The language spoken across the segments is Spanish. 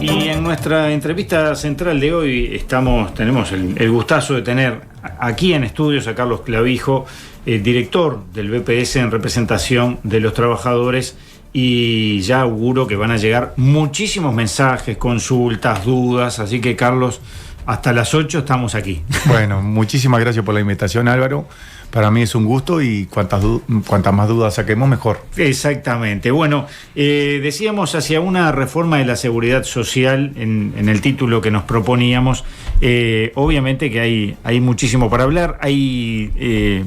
Y en nuestra entrevista central de hoy tenemos el gustazo de tener aquí en estudios a Carlos Clavijo, director del BPS en representación de los trabajadores, y ya auguro que van a llegar muchísimos mensajes, consultas, dudas, así que Carlos, hasta las 8 estamos aquí. Bueno, muchísimas gracias por la invitación, Álvaro. Para mí es un gusto y cuantas más dudas saquemos, mejor. Exactamente. Bueno, decíamos hacia una reforma de la seguridad social en el título que nos proponíamos. Obviamente que hay muchísimo para hablar, hay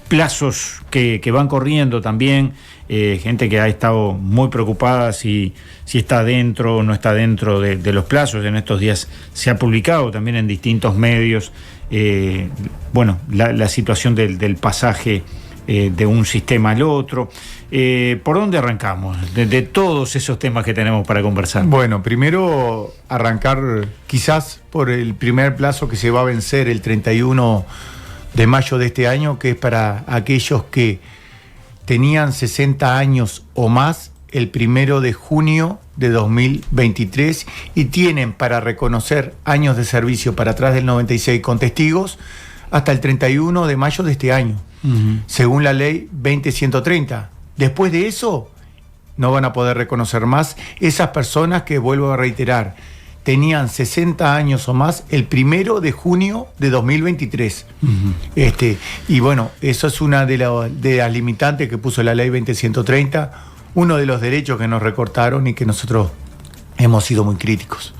plazos que van corriendo también, gente que ha estado muy preocupada si está dentro o no está dentro de los plazos. En estos días se ha publicado también en distintos medios la situación del pasaje de un sistema al otro. ¿Por dónde arrancamos? De todos esos temas que tenemos para conversar. Bueno, primero arrancar quizás por el primer plazo que se va a vencer el 31 de mayo de este año, que es para aquellos que tenían 60 años o más el 1 de junio de 2023 y tienen para reconocer años de servicio para atrás del 96 con testigos hasta el 31 de mayo de este año, según la ley 20130. Después de eso, no van a poder reconocer más esas personas que, vuelvo a reiterar, tenían 60 años o más el 1 de junio de 2023. Y bueno, eso es una de las limitantes que puso la ley 20130, uno de los derechos que nos recortaron y que nosotros hemos sido muy críticos.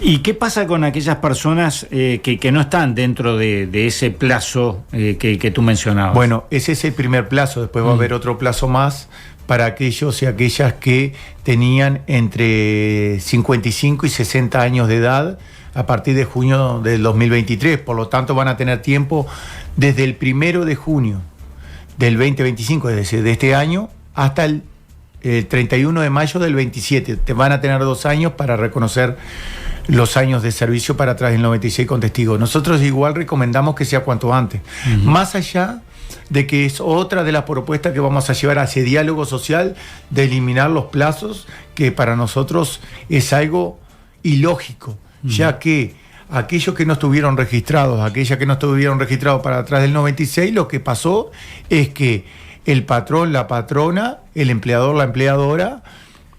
¿Y qué pasa con aquellas personas que no están dentro de ese plazo que tú mencionabas? Bueno, ese es el primer plazo, después va a haber otro plazo más para aquellos y aquellas que tenían entre 55 y 60 años de edad a partir de junio del 2023. Por lo tanto, van a tener tiempo desde el 1 de junio del 2025, es decir, de este año, hasta el 31 de mayo del 27. Te van a tener 2 años para reconocer los años de servicio para atrás del 96 con testigos. Nosotros igual recomendamos que sea cuanto antes. Más allá de que es otra de las propuestas que vamos a llevar hacia diálogo social, de eliminar los plazos, que para nosotros es algo ilógico, ya que aquellos que no estuvieron registrados, aquellas que no estuvieron registrados para atrás del 96, lo que pasó es que el patrón, la patrona, el empleador, la empleadora,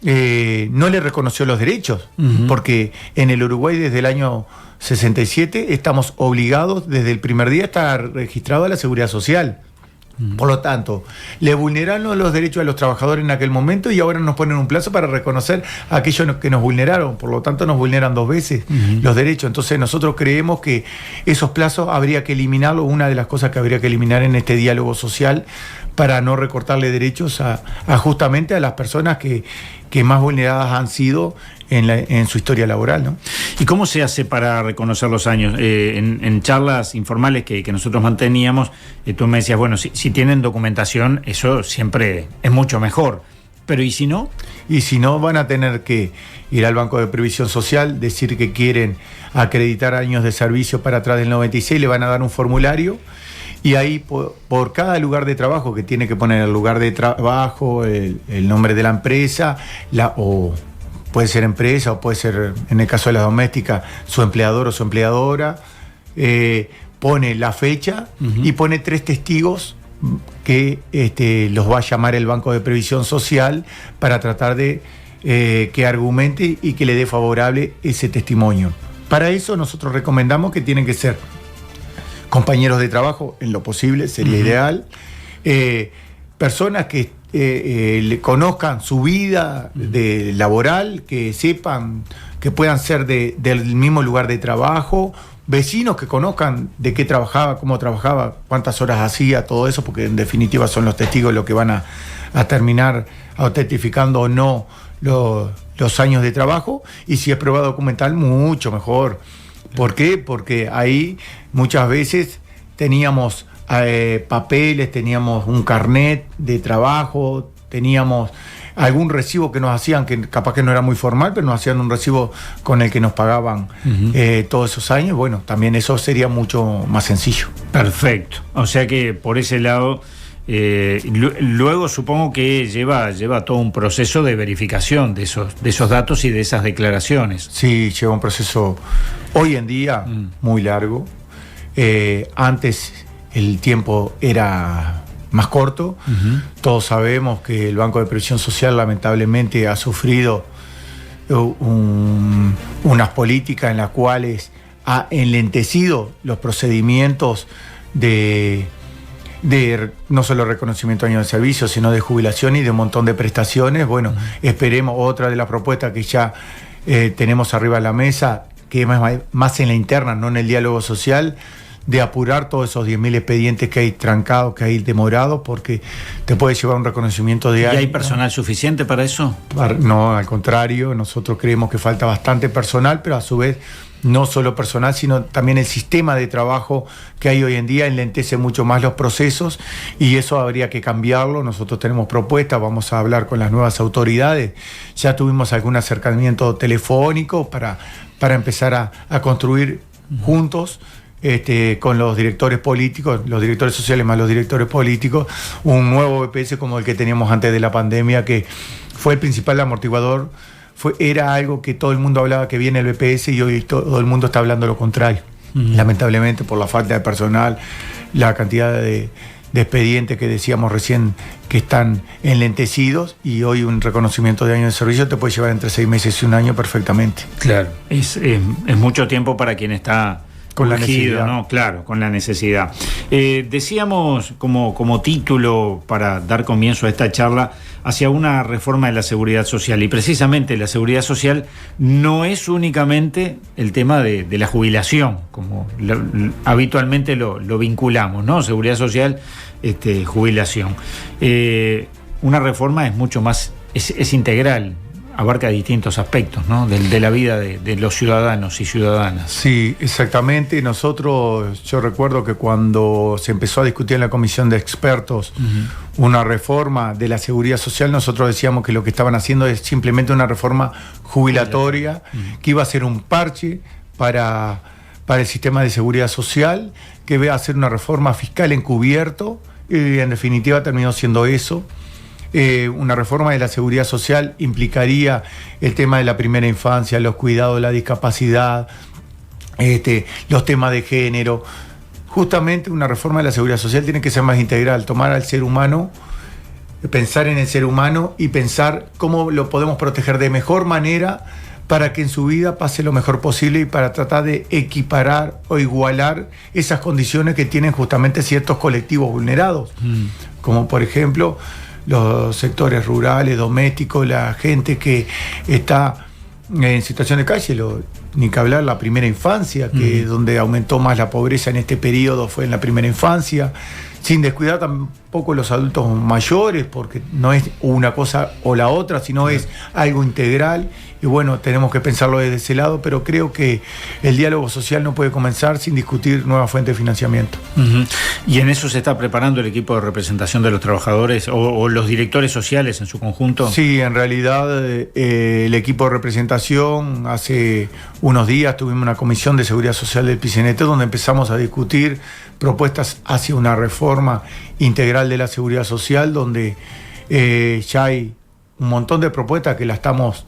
no le reconoció los derechos, porque en el Uruguay desde el año 67 estamos obligados desde el primer día a estar registrados a la Seguridad Social. Por lo tanto, le vulneraron los derechos a los trabajadores en aquel momento y ahora nos ponen un plazo para reconocer a aquellos que nos vulneraron. Por lo tanto, nos vulneran 2 veces los derechos. Entonces, nosotros creemos que esos plazos habría que eliminarlos. Una de las cosas que habría que eliminar en este diálogo social para no recortarle derechos a justamente a las personas que más vulneradas han sido en su historia laboral, ¿no? ¿Y cómo se hace para reconocer los años? En charlas informales que nosotros manteníamos, tú me decías, bueno, si tienen documentación, eso siempre es mucho mejor. Pero ¿y si no? Y si no, van a tener que ir al Banco de Previsión Social, decir que quieren acreditar años de servicio para atrás del 96, le van a dar un formulario. Y ahí por cada lugar de trabajo, que tiene que poner el lugar de trabajo, el nombre de la empresa, o puede ser empresa o puede ser, en el caso de la doméstica, su empleador o su empleadora, pone la fecha y pone 3 testigos que los va a llamar el Banco de Previsión Social para tratar de que argumente y que le dé favorable ese testimonio. Para eso nosotros recomendamos que tienen que ser compañeros de trabajo, en lo posible, sería ideal. Personas que le conozcan su vida laboral, que sepan, que puedan ser del mismo lugar de trabajo, vecinos que conozcan de qué trabajaba, cómo trabajaba, cuántas horas hacía, todo eso, porque en definitiva son los testigos los que van a terminar autentificando o no los años de trabajo, y si es prueba documental, mucho mejor. ¿Por qué? Porque ahí muchas veces teníamos papeles, teníamos un carnet de trabajo, teníamos algún recibo que nos hacían, que capaz que no era muy formal, pero nos hacían un recibo con el que nos pagaban todos esos años. Bueno, también eso sería mucho más sencillo. Perfecto. O sea que por ese lado Luego supongo que lleva todo un proceso de verificación de esos datos y de esas declaraciones. Sí, lleva un proceso hoy en día muy largo. Antes el tiempo era más corto. Todos sabemos que el Banco de Previsión Social lamentablemente ha sufrido unas políticas en las cuales ha enlentecido los procedimientos de no solo reconocimiento de años de servicio, sino de jubilación y de un montón de prestaciones. Bueno, esperemos otra de las propuestas que ya tenemos arriba de la mesa, que es más en la interna, no en el diálogo social, de apurar todos esos 10.000 expedientes que hay trancados, que hay demorados, porque te puede llevar un reconocimiento de años. ¿Y hay personal suficiente para eso? No, al contrario, nosotros creemos que falta bastante personal, pero a su vez no solo personal, sino también el sistema de trabajo que hay hoy en día enlentece mucho más los procesos y eso habría que cambiarlo. Nosotros tenemos propuestas, vamos a hablar con las nuevas autoridades. Ya tuvimos algún acercamiento telefónico para empezar a construir juntos con los directores políticos, los directores sociales más los directores políticos, un nuevo BPS como el que teníamos antes de la pandemia, que fue el principal amortiguador. Era algo que todo el mundo hablaba que viene el BPS y hoy todo el mundo está hablando lo contrario. Lamentablemente por la falta de personal, la cantidad de expedientes que decíamos recién que están enlentecidos, y hoy un reconocimiento de años de servicio te puede llevar entre 6 meses y un año perfectamente. Claro, es mucho tiempo para quien está con la urgido, necesidad. ¿no? Claro, con la necesidad. Decíamos como título para dar comienzo a esta charla hacia una reforma de la seguridad social, y precisamente la seguridad social no es únicamente el tema de la jubilación, como habitualmente lo vinculamos, ¿no? Seguridad social, jubilación. Una reforma es mucho más, es integral, abarca distintos aspectos, ¿no? de la vida de los ciudadanos y ciudadanas. Sí, exactamente. Yo recuerdo que cuando se empezó a discutir en la comisión de expertos una reforma de la seguridad social, nosotros decíamos que lo que estaban haciendo es simplemente una reforma jubilatoria, que iba a ser un parche para el sistema de seguridad social, que iba a ser una reforma fiscal encubierto, y en definitiva terminó siendo eso. Una reforma de la seguridad social implicaría el tema de la primera infancia, los cuidados de la discapacidad, los temas de género. Justamente una reforma de la seguridad social tiene que ser más integral, tomar al ser humano, pensar en el ser humano y pensar cómo lo podemos proteger de mejor manera para que en su vida pase lo mejor posible y para tratar de equiparar o igualar esas condiciones que tienen justamente ciertos colectivos vulnerados, como por ejemplo los sectores rurales, domésticos, la gente que está en situación de calle, ni que hablar la primera infancia, que es donde aumentó más la pobreza en este periodo, fue en la primera infancia, sin descuidar tampoco los adultos mayores, porque no es una cosa o la otra, sino es algo integral. Y bueno, tenemos que pensarlo desde ese lado, pero creo que el diálogo social no puede comenzar sin discutir nuevas fuentes de financiamiento. ¿Y en eso se está preparando el equipo de representación de los trabajadores o los directores sociales en su conjunto? Sí, en realidad el equipo de representación, hace unos días tuvimos una comisión de seguridad social del PCNT donde empezamos a discutir propuestas hacia una reforma integral de la seguridad social, donde ya hay un montón de propuestas que la estamos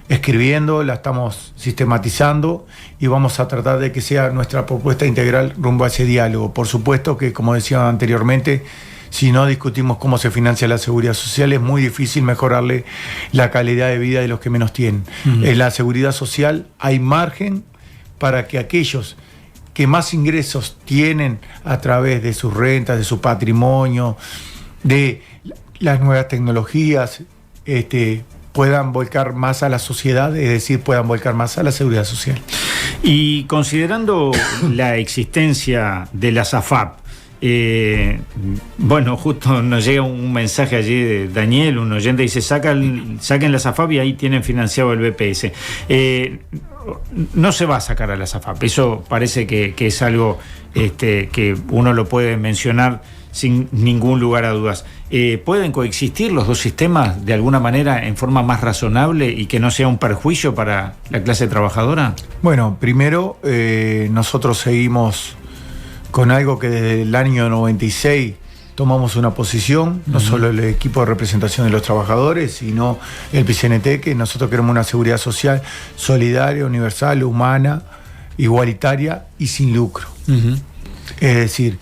escribiendo, la estamos sistematizando y vamos a tratar de que sea nuestra propuesta integral rumbo a ese diálogo. Por supuesto que, como decía anteriormente, si no discutimos cómo se financia la seguridad social, es muy difícil mejorarle la calidad de vida de los que menos tienen. En la seguridad social hay margen para que aquellos que más ingresos tienen a través de sus rentas, de su patrimonio, de las nuevas tecnologías, puedan volcar más a la sociedad, es decir, puedan volcar más a la seguridad social. Y considerando la existencia de la SAFAP, bueno, justo nos llega un mensaje allí de Daniel, un oyente, dice: saquen la SAFAP y ahí tienen financiado el BPS. No se va a sacar a la SAFAP, eso parece que es algo que uno lo puede mencionar sin ningún lugar a dudas. ¿Pueden coexistir los dos sistemas de alguna manera en forma más razonable y que no sea un perjuicio para la clase trabajadora? Bueno, primero, nosotros seguimos con algo que desde el año 96 tomamos una posición, no solo el equipo de representación de los trabajadores, sino el PCNT, que nosotros queremos una seguridad social solidaria, universal, humana, igualitaria y sin lucro. Es decir,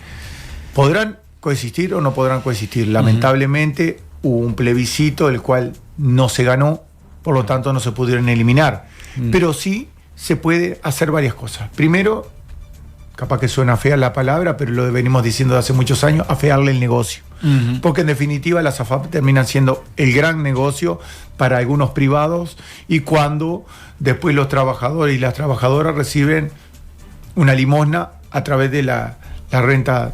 podrán coexistir o no podrán coexistir. Lamentablemente hubo un plebiscito el cual no se ganó, por lo tanto no se pudieron eliminar. Pero sí se puede hacer varias cosas. Primero, capaz que suena fea la palabra, pero lo venimos diciendo de hace muchos años, afearle el negocio. Porque en definitiva las AFAP terminan siendo el gran negocio para algunos privados, y cuando después los trabajadores y las trabajadoras reciben una limosna a través de la renta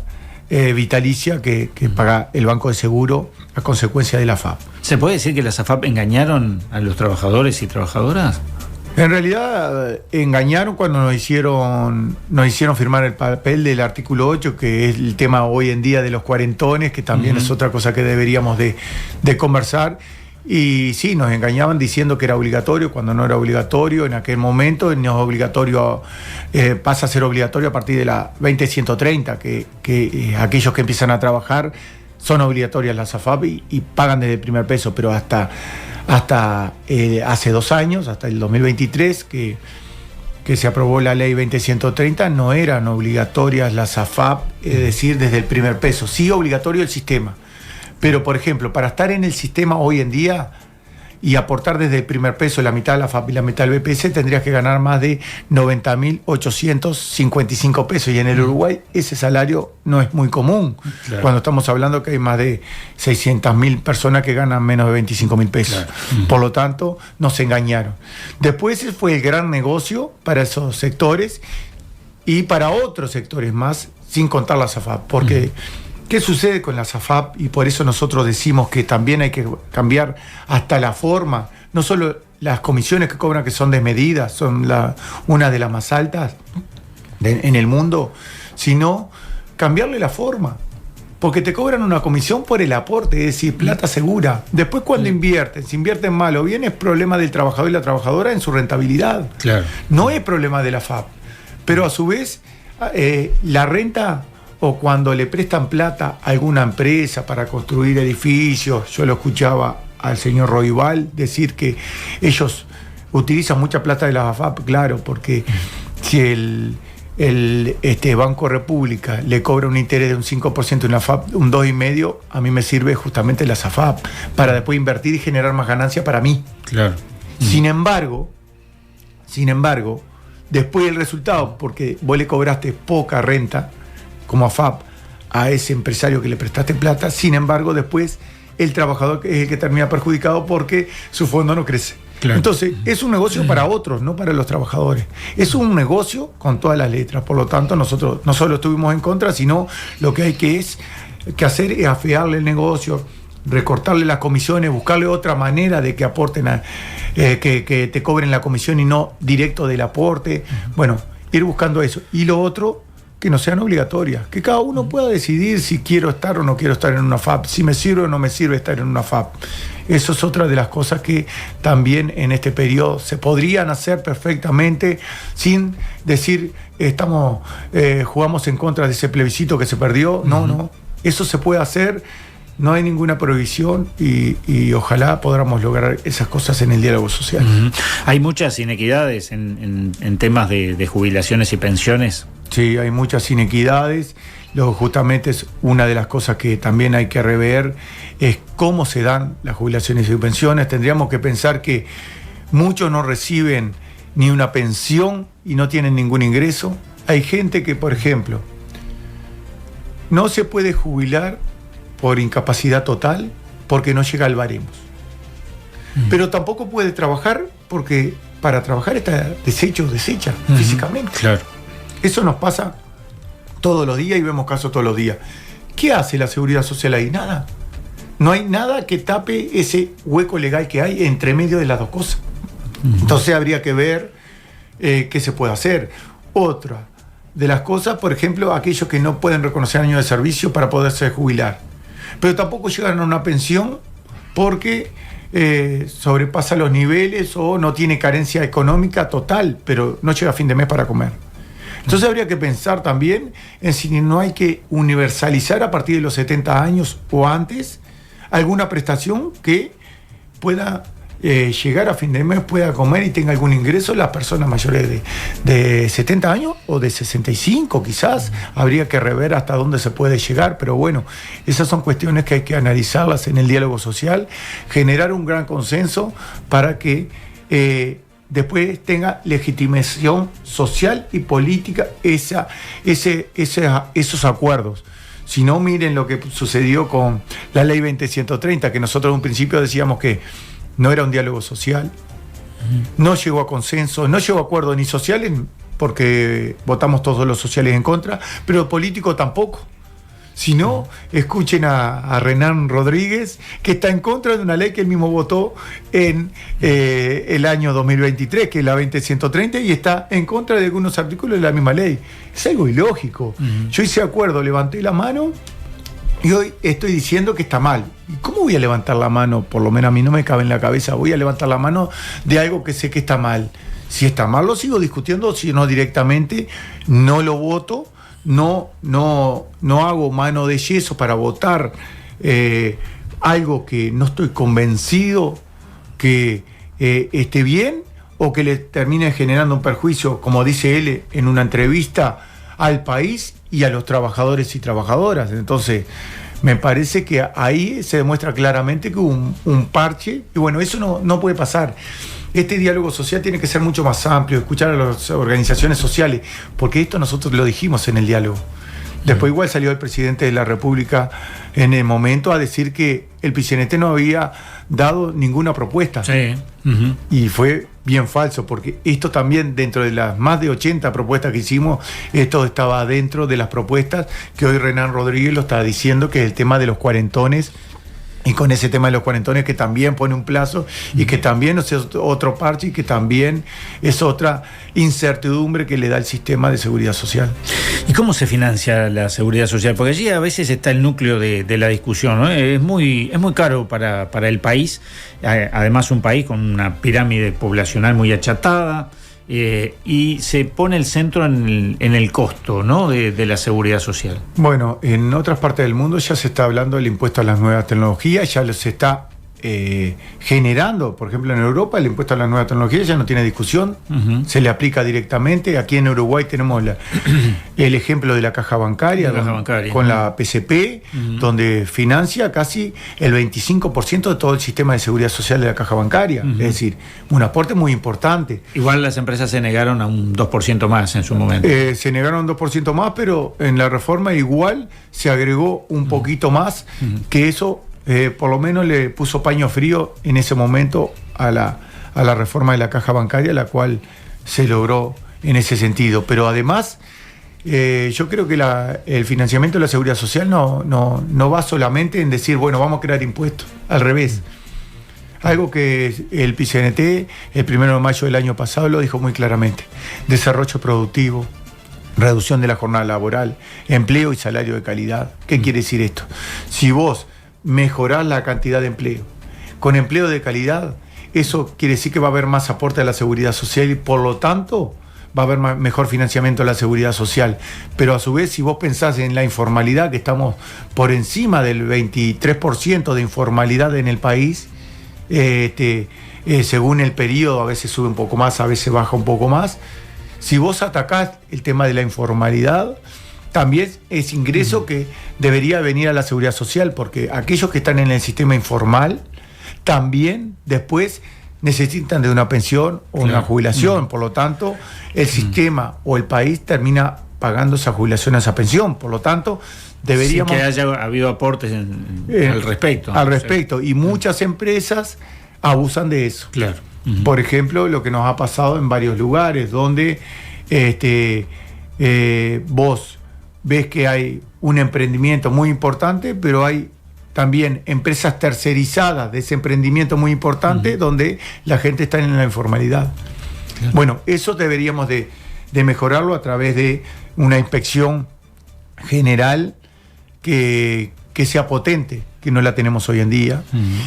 vitalicia que paga el Banco de Seguro a consecuencia de la AFAP. ¿Se puede decir que las AFAP engañaron a los trabajadores y trabajadoras? En realidad engañaron cuando nos hicieron firmar el papel del artículo 8, que es el tema hoy en día de los cuarentones, que también es otra cosa que deberíamos de conversar. Y sí, nos engañaban diciendo que era obligatorio cuando no era obligatorio en aquel momento. No es obligatorio, pasa a ser obligatorio a partir de la 20.130, que aquellos que empiezan a trabajar son obligatorias las AFAP y pagan desde el primer peso, pero hasta hace 2 años, hasta el 2023, que se aprobó la ley 20.130, no eran obligatorias las AFAP, es decir, desde el primer peso. Sí, obligatorio el sistema. Pero, por ejemplo, para estar en el sistema hoy en día y aportar desde el primer peso la mitad de la AFAP y la mitad del BPS, tendrías que ganar más de 90.855 pesos. Y en el Uruguay ese salario no es muy común. Claro. Cuando estamos hablando que hay más de 600.000 personas que ganan menos de 25.000 pesos. Claro. Por lo tanto, nos engañaron. Después fue el gran negocio para esos sectores y para otros sectores más, sin contar las AFAP. Porque ¿qué sucede con las AFAP? Y por eso nosotros decimos que también hay que cambiar hasta la forma. No solo las comisiones que cobran, que son desmedidas, son una de las más altas en el mundo, sino cambiarle la forma. Porque te cobran una comisión por el aporte, es decir, plata segura. Después cuando invierten, si invierten mal o bien, es problema del trabajador y la trabajadora en su rentabilidad. Claro. No es problema de la AFAP. Pero a su vez, la renta, o cuando le prestan plata a alguna empresa para construir edificios, yo lo escuchaba al señor Roibal decir que ellos utilizan mucha plata de la AFAP, claro, porque si el Banco República le cobra un interés de un 5% en la AFAP, un 2,5%, a mí me sirve justamente la AFAP para después invertir y generar más ganancia para mí. Claro. Sin embargo, después el resultado, porque vos le cobraste poca renta como AFAP a ese empresario que le prestaste plata, sin embargo después el trabajador es el que termina perjudicado porque su fondo no crece. Claro. Entonces es un negocio para otros, no para los trabajadores. Es un negocio con todas las letras. Por lo tanto, nosotros no solo estuvimos en contra, sino lo que hay que hacer es afearle el negocio, recortarle las comisiones, buscarle otra manera de que aporten, que te cobren la comisión y no directo del aporte. Bueno, ir buscando eso. Y lo otro, que no sean obligatorias, que cada uno pueda decidir si quiero estar o no quiero estar en una FAP, si me sirve o no me sirve estar en una FAP. Eso es otra de las cosas que también en este periodo se podrían hacer perfectamente, sin decir jugamos en contra de ese plebiscito que se perdió. No, eso se puede hacer, no hay ninguna prohibición y ojalá podamos lograr esas cosas en el diálogo social. Hay muchas inequidades en temas de jubilaciones y pensiones. Sí, hay muchas inequidades. Justamente es una de las cosas que también hay que rever, es cómo se dan las jubilaciones y pensiones. Tendríamos que pensar que muchos no reciben ni una pensión y no tienen ningún ingreso. Hay gente que, por ejemplo, no se puede jubilar por incapacidad total porque no llega al baremos. Pero tampoco puede trabajar porque para trabajar está deshecha físicamente. Claro. Eso nos pasa todos los días y vemos casos todos los días. ¿Qué hace la Seguridad Social ahí? Nada. No hay nada que tape ese hueco legal que hay entre medio de las dos cosas. Entonces habría que ver qué se puede hacer. Otra de las cosas, por ejemplo, aquellos que no pueden reconocer años de servicio para poderse jubilar, pero tampoco llegan a una pensión porque sobrepasa los niveles o no tiene carencia económica total, pero no llega a fin de mes para comer. Entonces habría que pensar también en si no hay que universalizar a partir de los 70 años o antes alguna prestación que pueda llegar a fin de mes, pueda comer y tenga algún ingreso las personas mayores de 70 años o de 65 quizás. Habría que rever hasta dónde se puede llegar, pero bueno, esas son cuestiones que hay que analizarlas en el diálogo social, generar un gran consenso para que después tenga legitimación social y política esos acuerdos. Si no, miren lo que sucedió con la ley 20130, que nosotros en un principio decíamos que no era un diálogo social, no llegó a consenso, no llegó a acuerdos ni sociales, porque votamos todos los sociales en contra, pero político tampoco. Si no, escuchen a Renan Rodríguez, que está en contra de una ley que él mismo votó en el año 2023, que es la 20130, y está en contra de algunos artículos de la misma ley. Es algo ilógico. Yo hice acuerdo, levanté la mano y hoy estoy diciendo que está mal. ¿Y cómo voy a levantar la mano? Por lo menos a mí no me cabe en la cabeza. Voy a levantar la mano de algo que sé que está mal. Si está mal, lo sigo discutiendo. Si no, directamente no lo voto. No hago mano de yeso para votar algo que no estoy convencido que esté bien o que le termine generando un perjuicio, como dice él en una entrevista, al país y a los trabajadores y trabajadoras. Entonces, me parece que ahí se demuestra claramente que hubo un parche, y bueno, eso no puede pasar. Este diálogo social tiene que ser mucho más amplio, escuchar a las organizaciones sociales, porque esto nosotros lo dijimos en el diálogo. Después igual salió el presidente de la República en el momento a decir que el PCNT no había dado ninguna propuesta. Sí. Y fue bien falso, porque esto también, dentro de las más de 80 propuestas que hicimos, esto estaba dentro de las propuestas que hoy Renan Rodríguez lo está diciendo, que es el tema de los cuarentones. Y con ese tema de los cuarentones, que también pone un plazo y que también es otro parche y que también es otra incertidumbre que le da el sistema de seguridad social. ¿Y cómo se financia la seguridad social? Porque allí a veces está el núcleo de la discusión, ¿no? Es muy caro para el país, además un país con una pirámide poblacional muy achatada. Y se pone el centro en el costo, ¿no?, de la seguridad social. Bueno, en otras partes del mundo ya se está hablando del impuesto a las nuevas tecnologías, ya se está generando. Por ejemplo, en Europa el impuesto a las nuevas tecnologías ya no tiene discusión, se le aplica directamente. Aquí en Uruguay tenemos el ejemplo de la caja bancaria, con la PCP, donde financia casi el 25% de todo el sistema de seguridad social de la caja bancaria. Es decir, un aporte muy importante. Igual las empresas se negaron a un 2% más en su momento. Se negaron un 2% más, pero en la reforma igual se agregó un poquito más, que eso por lo menos le puso paño frío en ese momento a la reforma de la caja bancaria, la cual se logró en ese sentido. Pero además, yo creo que el financiamiento de la seguridad social no va solamente en decir, bueno, vamos a crear impuestos. Al revés. Algo que el PCNT, el 1 de mayo del año pasado, lo dijo muy claramente: desarrollo productivo, reducción de la jornada laboral, empleo y salario de calidad. ¿Qué quiere decir esto? Si vos mejorás la cantidad de empleo con empleo de calidad, eso quiere decir que va a haber más aporte a la seguridad social y por lo tanto va a haber mejor financiamiento de la seguridad social. Pero a su vez, si vos pensás en la informalidad, que estamos por encima del 23% de informalidad en el país, según el periodo, a veces sube un poco más, a veces baja un poco más. Si vos atacás el tema de la informalidad, también es ingreso que debería venir a la seguridad social, porque aquellos que están en el sistema informal también después necesitan de una pensión o una jubilación. Por lo tanto, el sistema o el país termina pagando esa jubilación, esa pensión. Por lo tanto, deberíamos... Sí, que haya habido aportes al respecto. Al respecto. Y muchas empresas abusan de eso. Claro. Por ejemplo, lo que nos ha pasado en varios lugares, donde vos ves que hay un emprendimiento muy importante, pero hay también empresas tercerizadas de ese emprendimiento muy importante, donde la gente está en la informalidad. Claro. Bueno, eso deberíamos de mejorarlo a través de una inspección general que sea potente, que no la tenemos hoy en día.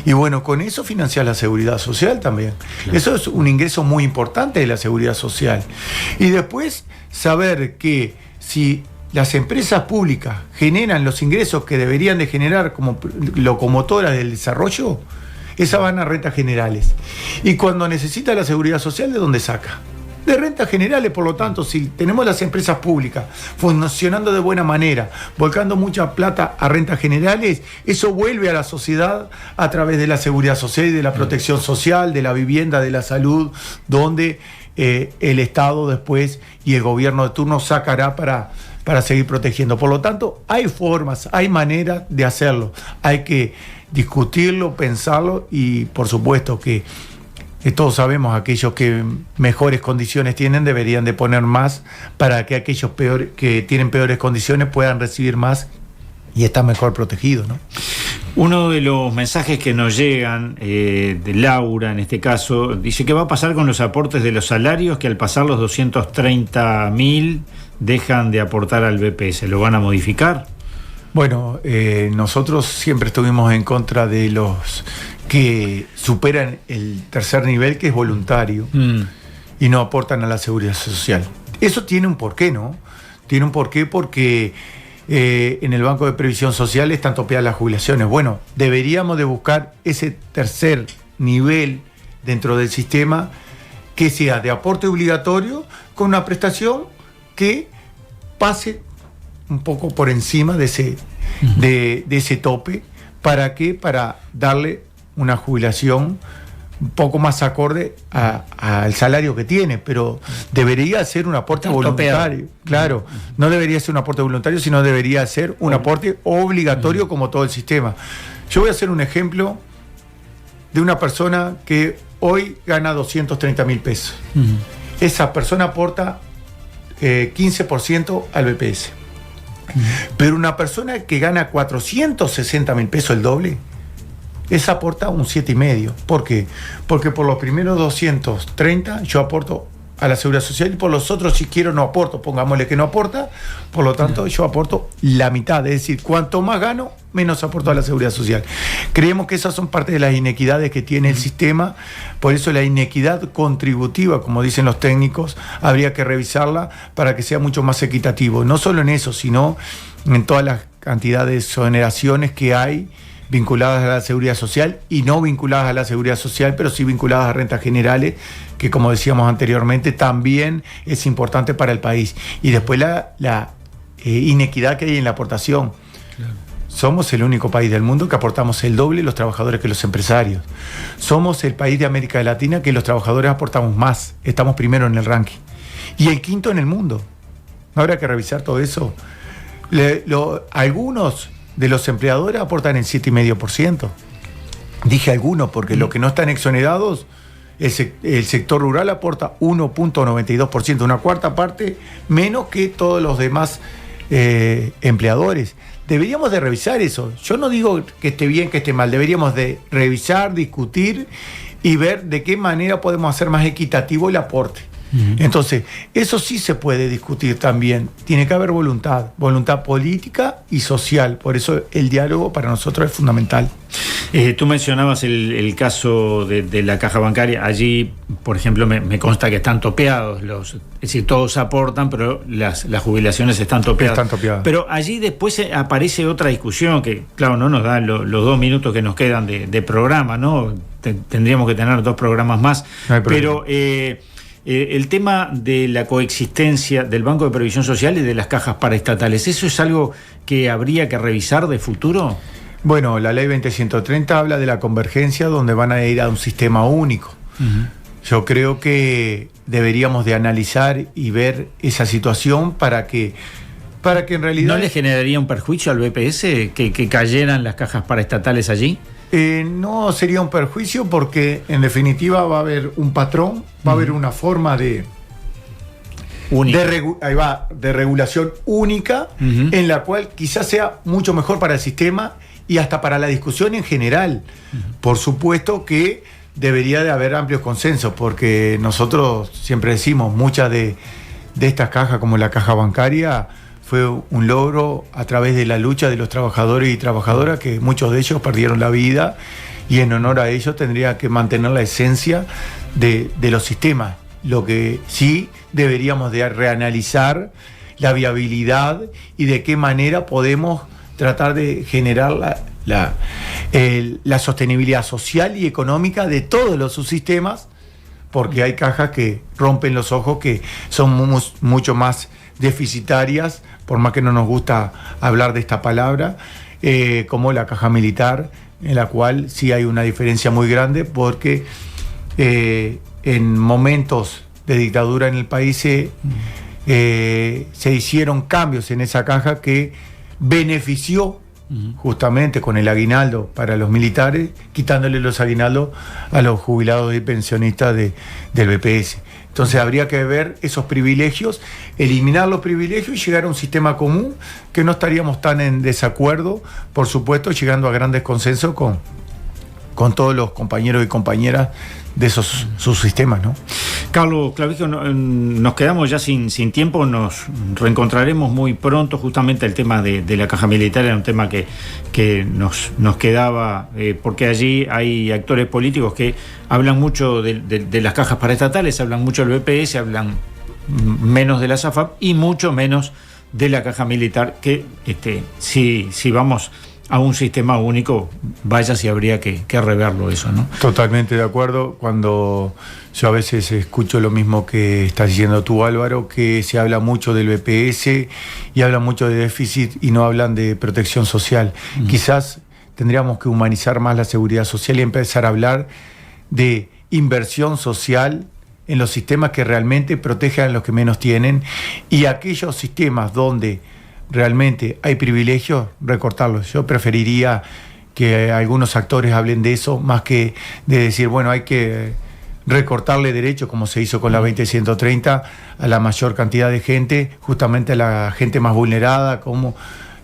Y bueno, con eso financias la seguridad social también. Claro. Eso es un ingreso muy importante de la seguridad social. Y después saber que si las empresas públicas generan los ingresos que deberían de generar como locomotoras del desarrollo, esas van a rentas generales. Y cuando necesita la seguridad social, ¿de dónde saca? De rentas generales. Por lo tanto, si tenemos las empresas públicas funcionando de buena manera, volcando mucha plata a rentas generales, eso vuelve a la sociedad a través de la seguridad social y de la protección social, de la vivienda, de la salud, donde el Estado después y el gobierno de turno sacará para seguir protegiendo. Por lo tanto, hay formas, hay maneras de hacerlo. Hay que discutirlo, pensarlo y por supuesto que todos sabemos, aquellos que mejores condiciones tienen deberían de poner más para que aquellos que tienen peores condiciones puedan recibir más y estar mejor protegidos, ¿no? Uno de los mensajes que nos llegan de Laura, en este caso, dice que va a pasar con los aportes de los salarios, que al pasar los 230.000 dejan de aportar al BPS. ¿Lo van a modificar? Bueno, nosotros siempre estuvimos en contra de los que superan el tercer nivel, que es voluntario, y no aportan a la seguridad social. Eso tiene un porqué, ¿no? Tiene un porqué porque en el Banco de Previsión Social están topeadas las jubilaciones. Bueno, deberíamos de buscar ese tercer nivel dentro del sistema que sea de aporte obligatorio con una prestación que pase un poco por encima de ese tope. ¿Para qué? Para darle una jubilación un poco más acorde al salario que tiene, pero debería ser un aporte voluntario. Claro, no debería ser un aporte voluntario, sino debería ser un aporte obligatorio como todo el sistema. Yo voy a hacer un ejemplo de una persona que hoy gana 230.000 pesos. Esa persona aporta 15% al BPS. Pero una persona que gana 460.000 pesos, el doble, esa aporta un 7,5. ¿Por qué? Porque por los primeros 230 yo aporto a la seguridad social y por los otros, si quiero, no aporto. Pongámosle que no aporta, por lo tanto yo aporto la mitad. Es decir, cuanto más gano, menos aporto a la seguridad social. Creemos que esas son parte de las inequidades que tiene el sistema. Por eso la inequidad contributiva, como dicen los técnicos, habría que revisarla para que sea mucho más equitativo. No solo en eso, sino en todas las cantidades de exoneraciones que hay vinculadas a la seguridad social y no vinculadas a la seguridad social, pero sí vinculadas a rentas generales, que como decíamos anteriormente, también es importante para el país. Y después la inequidad que hay en la aportación. Claro. Somos el único país del mundo que aportamos el doble los trabajadores que los empresarios. Somos el país de América Latina que los trabajadores aportamos más. Estamos primero en el ranking. Y el quinto en el mundo. ¿No habrá que revisar todo eso? Algunos de los empleadores aportan el 7,5%. Dije algunos porque los que no están exonerados, el sector rural aporta 1,92%, una cuarta parte menos que todos los demás empleadores. Deberíamos de revisar eso. Yo no digo que esté bien, que esté mal. Deberíamos de revisar, discutir y ver de qué manera podemos hacer más equitativo el aporte. Entonces, eso sí se puede discutir también. Tiene que haber voluntad política y social. Por eso el diálogo para nosotros es fundamental. Tú mencionabas el caso de la caja bancaria. Allí, por ejemplo, me consta que están topeados. Es decir, todos aportan, pero las jubilaciones están topeadas. Pero allí después aparece otra discusión que, claro, no nos dan los 2 minutos que nos quedan de programa, ¿no? Tendríamos que tener 2 programas más. No hay problema. Pero el tema de la coexistencia del Banco de Previsión Social y de las cajas paraestatales, ¿eso es algo que habría que revisar de futuro? Bueno, la ley 20130 habla de la convergencia, donde van a ir a un sistema único. Yo creo que deberíamos de analizar y ver esa situación para que en realidad... ¿No le generaría un perjuicio al BPS que cayeran las cajas paraestatales allí? No sería un perjuicio porque en definitiva va a haber un patrón, va a haber una forma de regulación única, en la cual quizás sea mucho mejor para el sistema y hasta para la discusión en general. Por supuesto que debería de haber amplios consensos, porque nosotros siempre decimos, muchas de estas cajas, como la caja bancaria, fue un logro a través de la lucha de los trabajadores y trabajadoras, que muchos de ellos perdieron la vida, y en honor a ellos tendría que mantener la esencia de los sistemas. Lo que sí deberíamos de reanalizar la viabilidad y de qué manera podemos tratar de generar la sostenibilidad social y económica de todos los subsistemas, porque hay cajas que rompen los ojos, que son mucho más deficitarias, por más que no nos gusta hablar de esta palabra, como la caja militar, en la cual sí hay una diferencia muy grande, porque en momentos de dictadura en el país se hicieron cambios en esa caja que benefició justamente con el aguinaldo para los militares, quitándole los aguinaldos a los jubilados y pensionistas del BPS. Entonces habría que ver esos privilegios, eliminar los privilegios y llegar a un sistema común, que no estaríamos tan en desacuerdo, por supuesto, llegando a grandes consensos con todos los compañeros y compañeras de esos subsistemas, ¿no? Carlos Clavijo, nos quedamos ya sin tiempo, nos reencontraremos muy pronto. Justamente el tema de la caja militar era un tema que nos quedaba, porque allí hay actores políticos que hablan mucho de las cajas paraestatales, hablan mucho del BPS, hablan menos de la SAFAP y mucho menos de la caja militar, que si vamos a un sistema único, vaya si habría que reverlo eso, ¿no? Totalmente de acuerdo. Cuando yo a veces escucho lo mismo que estás diciendo tú, Álvaro, que se habla mucho del BPS y habla mucho de déficit y no hablan de protección social. Quizás tendríamos que humanizar más la seguridad social y empezar a hablar de inversión social en los sistemas que realmente protejan a los que menos tienen, y aquellos sistemas donde realmente hay privilegios, recortarlos. Yo preferiría que algunos actores hablen de eso, más que de decir, bueno, hay que recortarle derechos, como se hizo con la 20.130, a la mayor cantidad de gente, justamente a la gente más vulnerada, como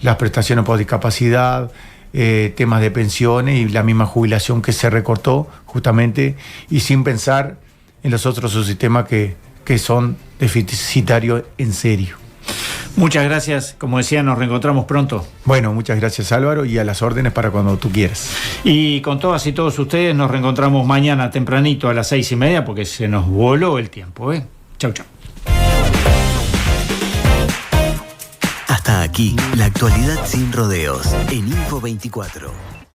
las prestaciones por discapacidad, temas de pensiones y la misma jubilación que se recortó, justamente, y sin pensar en los otros subsistemas que son deficitarios en serio. Muchas gracias, como decía, nos reencontramos pronto. Bueno, muchas gracias, Álvaro, y a las órdenes para cuando tú quieras. Y con todas y todos ustedes nos reencontramos mañana tempranito a las 6:30, porque se nos voló el tiempo, ¿eh? Chau, chau. Hasta aquí, la actualidad sin rodeos en Info 24.